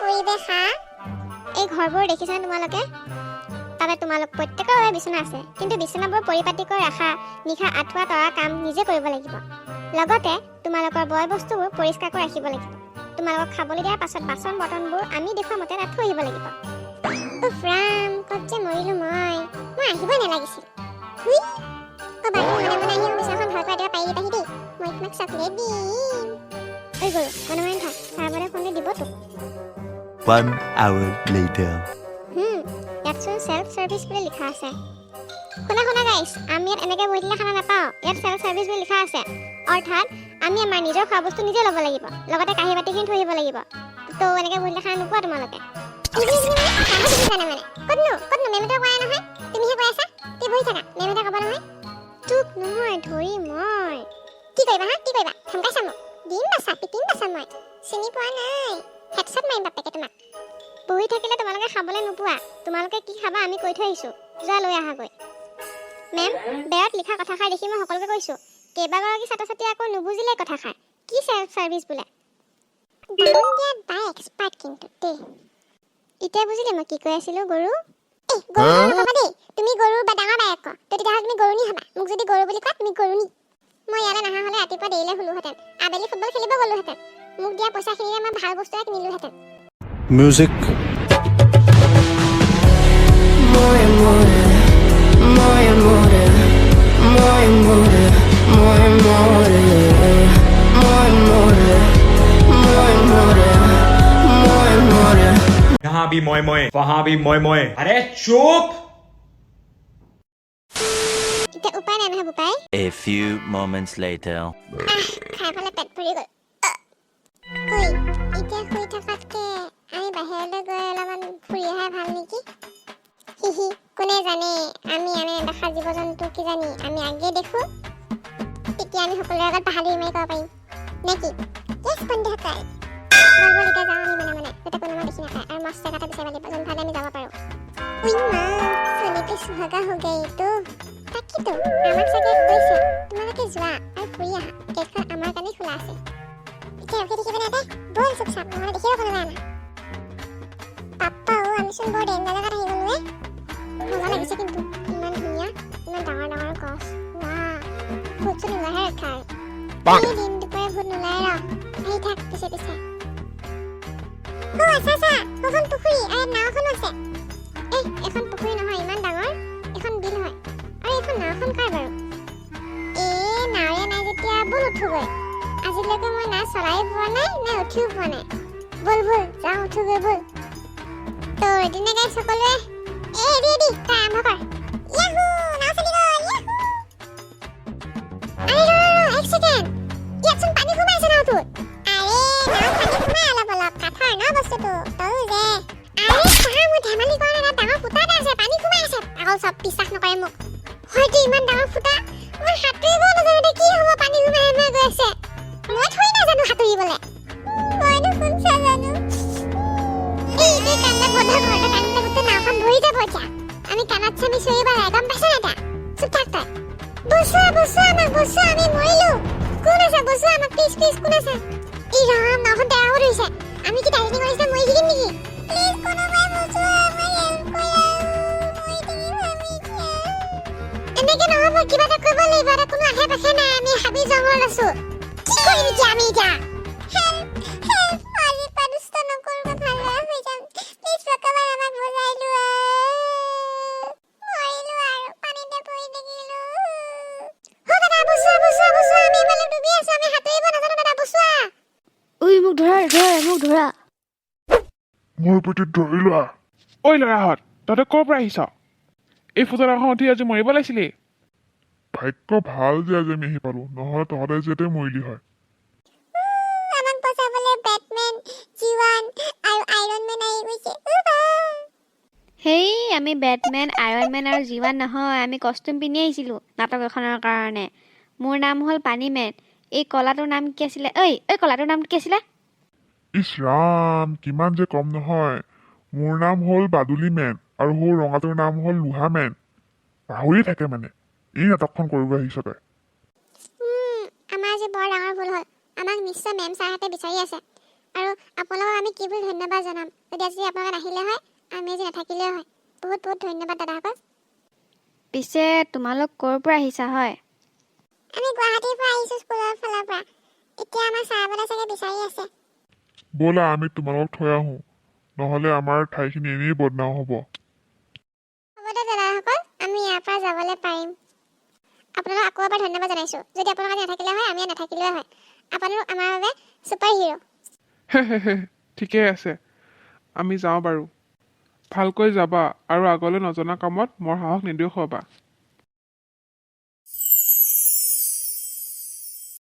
পৰিৱেশা এই ঘৰবোৰ দেখিছানে তোমালোকে? তাতে তোমালোক প্ৰত্যেকৰ বাবে বিচনা আছে, কিন্তু বিচনাবোৰ পৰিপাটিকৈ ৰাখা, নিশা আঁঠুৱা তৰা কাম নিজে কৰিব লাগিব। লগতে তোমালোকৰ বয় বস্তুবোৰ পৰিষ্কাৰকৈ ৰাখিব লাগিব। তোমালোকক খাবলৈ দিয়াৰ পাছত বাচন বৰ্তনবোৰ আমি দেখুওৱা মতে তাত থৈ আহিব লাগিব। উফ ৰাম, ক'ত যে মৰিলো মই আহিবই নালাগিছিল। বাবু মনে মনে আহি বিচনাখন ঘৰ পৰা পাৰি দিবাহি দেই, মই তোমাক চকলেট দিম। ঐ গৰু মনে মনে থাক, চাৰবাৰে ফোনটো দিব তোক। 1 hour later. ইয়াতচোন চেল্ফ চাৰ্ভিচ বুলি লিখা আছে। শুনা গাইছ, আমি ইয়াত এনেকৈ বহি দিলে খানা নাপাওঁ। ইয়াত চেল্ফ চাৰ্ভিচ বুলি লিখা আছে, অৰ্থাৎ আমি আমাৰ নিজৰ খোৱা বস্তু নিজে ল'ব লাগিব, লগতে কাঁহী বাতিখিনি থৈ আহিব লাগিব। তো এনেকৈ বহি দিলে খানা নোপোৱা তোমালোকে। ক'তনো মেমহঁতে কোৱা নহয়, তুমিহে কৈ আছা। তুমি বহি থাকা, মেমহঁতে ক'ব নহয়। তোক নহয় ধৰি মই কি কৰিবা কি কৰিবা? ধমকাইছা মোক? দিম বাচা, পিটিম বাচা মই। চিনি পোৱা নাই, হেডশ্বট মাৰিম বাপেকে তোমাক। বহি থাকিলে তোমালোকে খাবলৈ নোপোৱা। তোমালোকে কি খাবা আমি কৈ থৈ আহিছোঁ, যোৱা লৈ আহাগৈ। মেম, বেৰত লিখা কথাষাৰ দেখি মই সকলোকে কৈছোঁ। কেইবাগৰাকী ছাত্ৰ ছাত্ৰীয়ে আকৌ নুবুজিলে কথাষাৰ। কি চেল্ফ চাৰ্ভিচ বোলে? ডাউন দিয়াত বাই এক্সপাৰ্ট কিন্তু দেই। এতিয়া বুজিলে মই কি কৈ আছিলোঁ গৰু? গৰু নক'বা দেই, তুমি গৰু বা ডাঙৰ বাই আকৌ। তেতিয়াহ'লে তুমি গৰুনী হ'বা। মোক যদি গৰু বুলি কোৱা তুমি গৰুনী। মই ইয়ালৈ নহা হ'লে ৰাতিপুৱা দেৰিলৈ শুলোহেঁতেন, আবেলি ফুটবল খেলিব গ'লোহেঁতেন। মোক দিয়া পইচাখিনিৰে মই ভাল বস্তু এটা কিনিলোহেঁতেন। Music. More amore, more amore, more amore, more amore, more amore, more amore, more amore. यहाँ भी मोए मोए, वहाँ भी मोए मोए। अरे चुप! এতিয়া উপায় নাই নহয় বোপাই। A few moments later. খাই পেলাই পেট ভৰি গ'ল। ঐ, এতিয়া শুই থকাতকে আমি বাহিৰলৈ গৈ অলপমান ফুৰি অহাই ভাল নেকি? হিহি, কোনে জানে আমি নেদেখা জীৱ জন্তু কি জানি আমি আগেয়ে দেখো। তেতিয়া আমি সকলোৰে আগত বাহাদুৰি মাৰি ক'ব পাৰিম নেকি? ইয়েছ বন্ধুসকল, বল এতিয়া যাওঁ আমি মনে যাতে কোনোবা দেখি নাপায় আৰু মস্ত জেগা এটা বিচাৰিব লাগিব যোনফালে আমি যাব পাৰোঁ। উই মা, চলিটো সুহাগা হৈ গেইতো। তাকেতো আমাক চাগে কৈছে তোমালোকে যোৱা আৰু ফুৰি আহা, গেটখন আমাৰ কাৰণে খোলা আছে। এতিয়া ৰখি থাকিব নাপায়, বল চুপচাপ নহ'লে দেখিব কোনোবাই আমাক। পাপ্পা আমিচোন বৰ ডেঞ্জাৰ জেগাত আহি গ'লোৱে। মজা লাগিছে কিন্তু, ইমান ধুনীয়া, ইমান ডাঙৰ ডাঙৰ গছ। ৱাহ, ভূত চোন ওলাইহে ৰক্ষা আৰু। এই দিন দুপৰীয়া ভূত নোলাই ৰ, আহি থাক পিছে পিছে। আছা সেইখন পুখুৰী আৰু নাও এখনো আছে। এখন পুখুৰী নহয়, ইমান ডাঙৰ এখন বিল হয়। আৰু এইখন নাওখন কাৰ বাৰু? নাৱে নাই যেতিয়া বল উঠোগৈ। আজিলৈকে মই না চলাই পোৱা নাই নে উঠিও পোৱা নাই। বল যাওঁ উঠোগৈ বল। তো এদিনে গাই সকলোৱে ৰেডি তই আৰম্ভ কৰ। ইয়াহু, নাও চলি গ'ল, ইয়াহু। আৰে এক ছেকেণ্ড, ইয়াতচোন পানী সোমাইছে নাওটোত। নাও পানী সোমাই অলপ কাঠৰ ন বস্তুটো তয়ো যে। মোৰ ধেমালি কৰা নাই, ডাঙৰ ফুটা এটা আছে, পানী সোমাই আছে। পাগল চব বিশ্বাস নকৰে মোক। হয়তো ইমান ডাঙৰ ফুটা, মই সাঁতুৰিব নাজানো, কি হ'ব পানী সোমাই গৈ আছে। মই থৈ নাজানো সাঁতুৰিবলৈ, মইনো কোনচা জানো। এই কান্দা বন্ধ কৰ, কান্দিলে গোটেই নাওখন ভৰি যাব এতিয়া। আমি কাণত চামি চৰিব লাগে, গম পাইছ নাই তই? চুপ থাক তই। বচোৱা আমাক, বচোৱা, আমি মৰিলো। কোন আছে বচোৱা আমাক, প্লিজ কোন আছে? ই ৰাম, নাওখন বেয়া হৈ ধৰিছে। আমি কি টাইটানিকৰ নিচিনা মৰি থাকিম নেকি? প্লিজ কোনোবাই বচোৱা, আমাক হেল্প কৰা। মৰি থাকিম আমি এতিয়া। এনেকে নহ'ব, কিবা এটা কৰিব লাগিব। এটা কোনো আশে পাশে নাই, আমি হাবি জংঘলত আছো। কি কৰিম এতিয়া আমি এতিয়া? আজি পাদুষ্ট নকৰো, ভালদৰে হৈ যাম। প্লিজ ভগৱান আমাক বচাই লোৱা। মৰিলো আৰু পানীতে পৰি থাকিলো। দাদা বচোৱা, আমি এইফালে ডুবি আছো, আমি সাঁতুৰিব নাজানো, দাদা বচোৱা। ঐ মোক ধৰা। মোৰ প্ৰতি ধৰি লোৱা। ঐ ল'ৰাহঁত, তহঁতে ক'ৰ পৰা আহিছ? এই ফুটলাখন উঠি আজি মৰিব লাগিছিলি। ভাগ্য ভাল যে আজি আমি আহি পালো, নহ'লে তহঁতে যেতে মৰিলি হয়। আমাক বচাবলৈ বেটমেন, জীৱান আৰু আইৰন মেন আহি গৈছে। হেই, আমি বেটমেন, আইৰন মেন আৰু জীৱান নহয়, আমি কষ্টিউম পিন্ধি আহিছিলোঁ নাটক এখনৰ কাৰণে। মোৰ নাম হ'ল পানীমেন। এই কলাটোৰ নাম কি আছিলে? ঐ কলাটোৰ নাম কি আছিলে? ইছ ৰাম, কিমান যে কম নহয়। মোৰ নাম হ'ল বাদুলি মেন আৰু সৌ ৰঙাটোৰ নাম হ'ল লোহা মেন। পাহৰি থাকে মানে। এই নাটকখন কৰিব আহিছ তই। আমাৰ আজি বৰ ডাঙৰ ভুল হ'ল। আমাক নিশ্চয় মেম ছাৰহঁতে বিচাৰি আছে আৰু আপোনালোকক আমি কি বুলি ধন্যবাদ জনাম যদি আজি আপোনালোকে নাহিলে হয় আমি আজি নাথাকিলেও হয় বহুত বহুত ধন্যবাদ দাদাসকল পিছে তোমালোক ক'ৰ পৰা আহিছা হয় আমি গুৱাহাটীৰ পৰা আহিছোঁ স্কুলৰ ফালৰ পৰা এতিয়া আমাৰ ছাৰবোৰে চাগে বিচাৰি আছে ব'লা আমি তোমালোকক থৈ আহোঁ নহ'লে আমাৰ ঠাইখিনি এনেই বদনাম হ'ব হ'ব দে দাদাসকল আমি ইয়াৰ পৰা যাবলৈ পাৰিম আপোনালোকক আকৌ এবাৰ ধন্যবাদ জনাইছোঁ যদি আপোনালোকে নাথাকিলে হয় আমি নাথাকিলেও হয় আপোনালোক আমাৰ বাবে ছুপাৰ হিৰ' ঠিকেই আছে আমি যাওঁ বাৰু ভালকৈ যাবা আৰু আগলৈ নজনা কামত মোৰ সাহস নিদিওঁ হ'বা